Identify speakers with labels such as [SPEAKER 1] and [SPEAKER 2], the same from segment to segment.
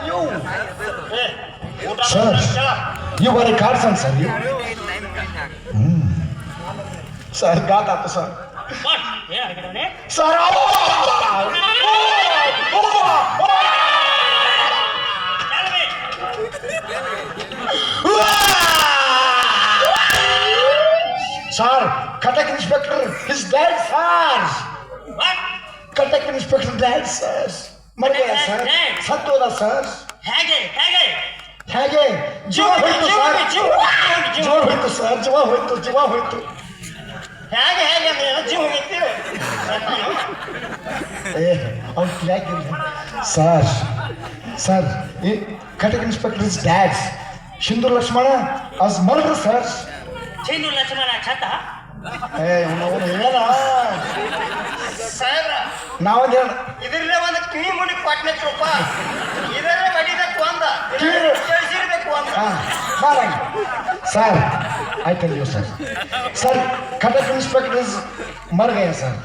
[SPEAKER 1] You. Sir, you were a carson, sir. You. Sir, got up, sir.
[SPEAKER 2] What? Yeah, get on it.
[SPEAKER 1] Sir,
[SPEAKER 2] Tell me.
[SPEAKER 1] Sir, Katak Inspector is dead, sir.
[SPEAKER 2] What?
[SPEAKER 1] Katak Inspector dead, sir. मर गया sir सत्य होगा sir
[SPEAKER 2] ಹೇಗೆ ಹೇಗೆ
[SPEAKER 1] ಹೇಗೆ ಜೀವ ಹೋಯ್ತು sir ಜೀವ ಹೋಯ್ತು ಸರ್ ಜೀವ ಹೋಯ್ತು
[SPEAKER 2] ಹೇಗೆ ಹೇಗೆ ಅಂದ್ರೆ ಜೀವ ಹೋಗಿತ್ತು
[SPEAKER 1] ಏ ಅವ್ನು ಯಾಕಿಲ್ಲ ಸರ್ ಸರ್ ಈ Katak inspector is dead Sindhur Lakshmana as murder sir
[SPEAKER 2] Chandu Lakshmana ಛತ
[SPEAKER 1] ಏ ಅವನು ಹೇಳ
[SPEAKER 2] ಸಾಹೇಬ್ರ
[SPEAKER 1] ನಾವೊಂದು ಹೇಳ
[SPEAKER 2] ಇದರಲ್ಲೇ ಒಂದು ಕಿವಿ ಮುಡಿ ಕೊಟ್ಟನೆ ರೂಪ ಇದರಲ್ಲೇ ಬಡಿಬೇಕು ಅಂದ ಕೇಳಿಸಿರ್ಬೇಕು ಅಂದ
[SPEAKER 1] ಮಾರಂಗ sir I tell you sir sir Katak inspector is ಮರ್ ಗಯ ಸರ್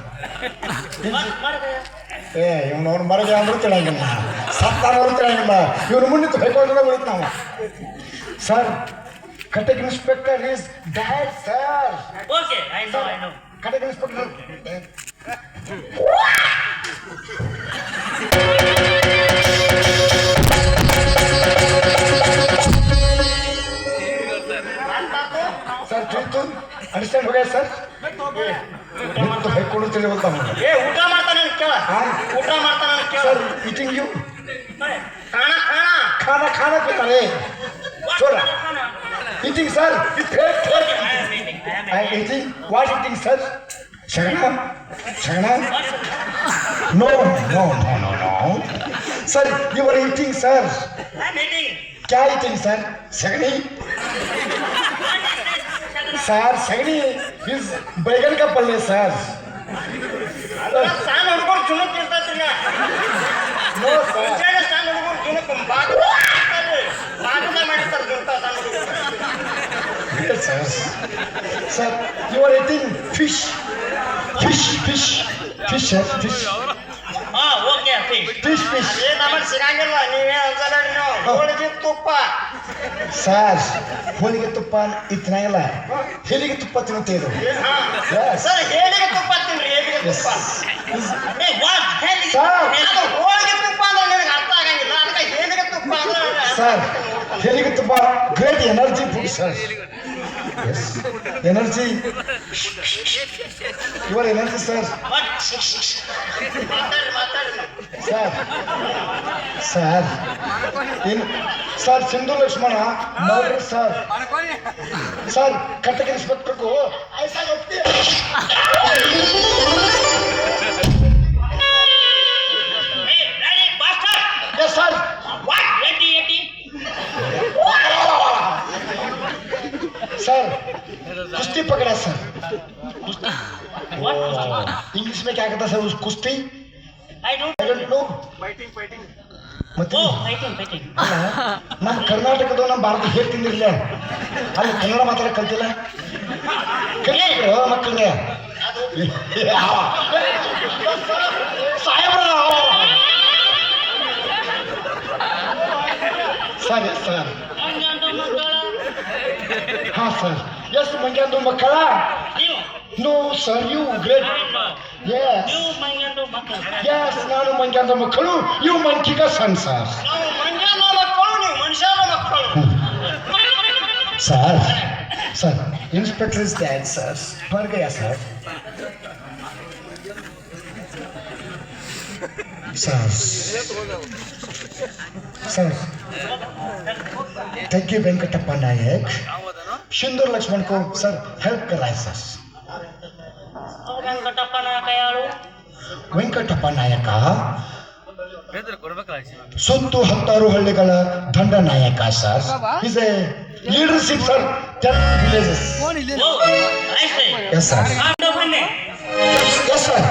[SPEAKER 1] ಏ ಇವನವ್ನು ಮರ ಗಯ ಅಂದ್ರೆ ತಿಳಂಗಿಲ್ಲ ಸತ್ತಾನವ್ರು ತಿಳಂಗಿಲ್ಲ ಇವನು ಮುಂದೆ ಹೊಯ್ಕೊಂಡ್ರೆ ಉಳಿತು ನಾವು sir Katak inspector is dad sir
[SPEAKER 2] okay I know
[SPEAKER 1] Cuttack inspector sir ठीक तो अंडरस्टैंड हो गया सर तो है कौन चले बोलता हूँ
[SPEAKER 2] ಏ ಊಟ ಮಾಡ್ತಾನೆ ಕೇಳ ಊಟ ಮಾಡ್ತಾನೆ ಕೇಳ
[SPEAKER 1] सर ईटिंग यू
[SPEAKER 2] खाना खाना
[SPEAKER 1] खाना खाना पीता रे छोड़ा eating sir I eating what eating sir शगना शगना no no no no no sir you are eating sir
[SPEAKER 2] meeting
[SPEAKER 1] क्या ईटिंग सर शगनी सर सगनी इस बैगन का पल्ले सर
[SPEAKER 2] ಸಾನ್ ಹುಡುಗರು ಜುಣುಕ್ ಇರ್ತೈತ್ರಿ
[SPEAKER 1] नो सर
[SPEAKER 2] ಸಾನ್ ಹುಡುಗರು ಜುಣುಕ್ ಬಾಗುದ ಮಾಡಿರ್ತಾರೆ ಜುಣುಕ ಸಾನ್ ಹುಡುಗರು
[SPEAKER 1] yes sir sir you are eating fish sir fish
[SPEAKER 2] ಹಾ ಓಕೆ
[SPEAKER 1] fish
[SPEAKER 2] ಏ ನಮಗೆ ಸಿಗಂಗಿಲ್ಲ ನೀವೇ ಅನ್ಸಲ್ಲ ನೀವು ಹೋಳಿಗೆ ತುಪ್ಪ
[SPEAKER 1] ಸರ್ ಹೋಳಿಗೆ ತುಪ್ಪ ಇತ್ತನೇ ಇಲ್ಲ ಹೇಳಿಗೆ ತುಪ್ಪ ತಿನ್ನುತ್ತೇವೆ
[SPEAKER 2] ಸರ್ ಹೇಳಿಗೆ ತುಪ್ಪ ತಿನ್ರಿ ಹೇಳಿಗೆ ತುಪ್ಪ ಏ ವಾಟ್ ಹೇಳಿಗೆ
[SPEAKER 1] Sir.
[SPEAKER 2] ಅದು ಹೋಳಿಗೆ ತುಪ್ಪ ಅಂದ್ರೆ ನಿನಗೆ ಅರ್ಥ ಆಗಂಗಿಲ್ಲ ಅದಕ್ಕೆ ಹೇಳಿಗೆ ತುಪ್ಪ ಅಂದ್ರೆ
[SPEAKER 1] ಸರ್ ಹೇಳಿಗೆ ತುಪ್ಪ great energy food sir yes energy your energy sir
[SPEAKER 2] ಮಾತಾಡಿ
[SPEAKER 1] sir sir in sir Sindhu Lakshmana murder sir sir Katak ಇನ್ಸ್ಪೆಕ್ಟರ್ಗೂ ಐಸಾ ಹೋಗ್ತಿ ಎಸ್ ಸರ್
[SPEAKER 2] ವಾಟ್ ಎಟಿ
[SPEAKER 1] सर कुश्ती पकड़ा सर
[SPEAKER 2] व्हाट
[SPEAKER 1] इंग्लिश में क्या कहता सर उस कुश्ती
[SPEAKER 2] I don't
[SPEAKER 1] I don't know
[SPEAKER 2] fighting
[SPEAKER 1] ಮತ್ತೆ
[SPEAKER 2] ಓ ಫೈಟಿಂಗ್
[SPEAKER 1] ಅಲ್ಲ ನಮ್ಮ ಕರ್ನಾಟಕದ ನಮ್ಮ ಭಾರತ ಹೇಗೆ ತಿಂದಿರಲಿಲ್ಲ ಅಲ್ಲಿ ಕನ್ನಡ ಮಾತ್ರ ಕಲ್ತಿಲ್ಲ ಕಲಿಯೋ ಮಕ್ಕಳಿಗೆ ಸಾಹೇಬ್ರ ಸರಿ ಸರ್ ಹಾ ಸರ್ ಎಷ್ಟು ಮಂಗ್ಯಾಂದು ಮಕ್ಕಳ
[SPEAKER 2] ನೀವು
[SPEAKER 1] no sir you great yes
[SPEAKER 2] ನೀವು ಮಂಗ್ಯಾಂದು ಮಕ್ಕಳು
[SPEAKER 1] ಎಸ್ ನಾನು ಮಂಗ್ಯಾಂದ ಮಕ್ಕಳು ಯು ಮಂಕಿಗ ಸನ್ ಸರ್
[SPEAKER 2] ನಾವು ಮಂಗ್ಯಾನ ಮಕ್ಕಳು ನೀವು ಮನುಷ್ಯನ ಮಕ್ಕಳು
[SPEAKER 1] sir sir inspector is dead sir मर गया sir sir sir thank you Venkatappa Nayak Sindoor Lakshman को सर हेल्प कर रहा है सर
[SPEAKER 2] ವೆಂಕಟಪ್ಪನ ಕೈಯಾಳು
[SPEAKER 1] ವೆಂಕಟಪ್ಪ ನಾಯಕ ಸುತ್ತು ಹತ್ತಾರು ಹಳ್ಳಿಗಳ ದಂಡ ನಾಯಕ sir is a leadership sir 10 villages
[SPEAKER 2] oh ಐಸೆ
[SPEAKER 1] ಎಸ್ ಸರ್
[SPEAKER 2] ಆಂಡೋ ಬನ್ನಿ
[SPEAKER 1] yes sir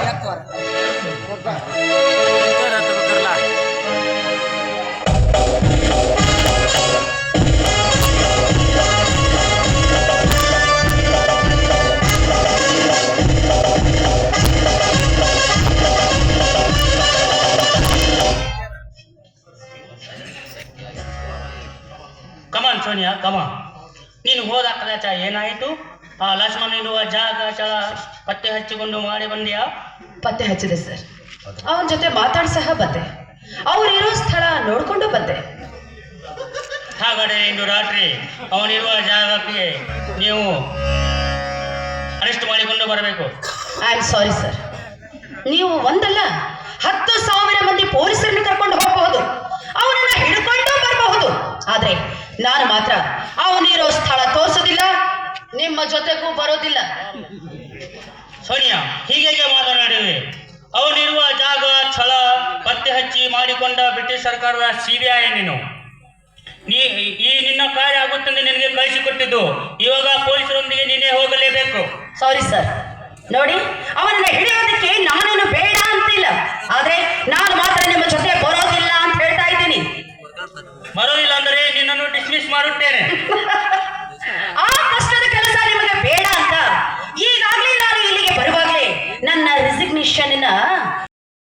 [SPEAKER 3] come on Sonia come on. ನೀನು ಹೋದ ಕಲಾಚ ಏನಾಯಿತು? ಆ ಲಕ್ಷ್ಮಣ ಇರುವ ಜಾಗ ಚಳ ಪತ್ತೆ ಹಚ್ಚಿಕೊಂಡು ಮಾಡಿ ಬಂದ್ಯಾ?
[SPEAKER 4] ಪತ್ತೆ ಹಚ್ಚಿದೆ ಸರ್. ಅವನ ಜೊತೆ ಮಾತಾಡಿ ಸಹ ಬಂದೆ. ಅವರಿರೋ ಸ್ಥಳ ನೋಡ್ಕೊಂಡು ಬಂದೆ.
[SPEAKER 3] ಹಾಗಾದರೆ ಇಂದು ರಾತ್ರಿ ಅವನಿರುವ ಜಾಗಕ್ಕೆ ನೀವು ಅರೆಸ್ಟ್ ಮಾಡಿಕೊಂಡು ಬರಬೇಕು.
[SPEAKER 4] I am sorry sir. ನೀವು ಒಂದಲ್ಲ 10,000 ಮಂದಿ ಪೊಲೀಸರನ್ನು ಕರ್ಕೊಂಡು ಹೋಗಬಹುದು, ಅವನನ್ನ ಹಿಡ್ಕೊಂಡು ಬರಬಹುದು. ಆದ್ರೆ ನಾನು ಮಾತ್ರ ಅವನಿರೋ ಸ್ಥಳ ತೋರಿಸೋದಿಲ್ಲ, ನಿಮ್ಮ ಜೊತೆಗೂ ಬರೋದಿಲ್ಲ.
[SPEAKER 3] ಸೋನಿಯಾ, ಹೀಗೆ ಮಾತನಾಡಿವೆ. ಅವನಿರುವ ಜಾಗ ಸ್ಥಳ ಪತ್ತೆ ಹಚ್ಚಿ ಮಾಡಿಕೊಂಡ ಬ್ರಿಟಿಷ್ ಸರ್ಕಾರದ CBI ನೀನು. ಈ ನಿನ್ನ ಕಾರ್ಯ ಆಗುತ್ತದೆ ನಿನಗೆ ಕಳಿಸಿಕೊಟ್ಟಿದ್ದು. ಇವಾಗ ಪೊಲೀಸರೊಂದಿಗೆ ನೀನೇ ಹೋಗಲೇಬೇಕು.
[SPEAKER 4] Sorry sir. ನೋಡಿ, ಅವನನ್ನ ಹಿಡಿಯೋದಕ್ಕೆ ನಾನೇನು ಬೇಡ ಅಂತಿಲ್ಲ, ಆದ್ರೆ ನಾನು ಮಾತ್ರ ನಿಮ್ಮ ಜೊತೆ ಬರೋದಿಲ್ಲ ಅಂತ ಹೇಳ್ತಾ ಇದ್ದೀನಿ.
[SPEAKER 3] ಬರೋದಿಲ್ಲ ಅಂದರೆ ನಿನ್ನನ್ನು ಡಿಸ್ಮಿಸ್ ಮಾಡುತ್ತೇನೆ.
[SPEAKER 4] ಆ ಕಷ್ಟದ ಕೆಲಸ ನಿಮಗೆ ಬೇಡ ಅಂತ ಈಗಾಗಲೇ ನಾನು ಇಲ್ಲಿಗೆ ಬರುವಾಗಲೇ ನನ್ನ ರೆಸಿಗ್ನೇಷನ್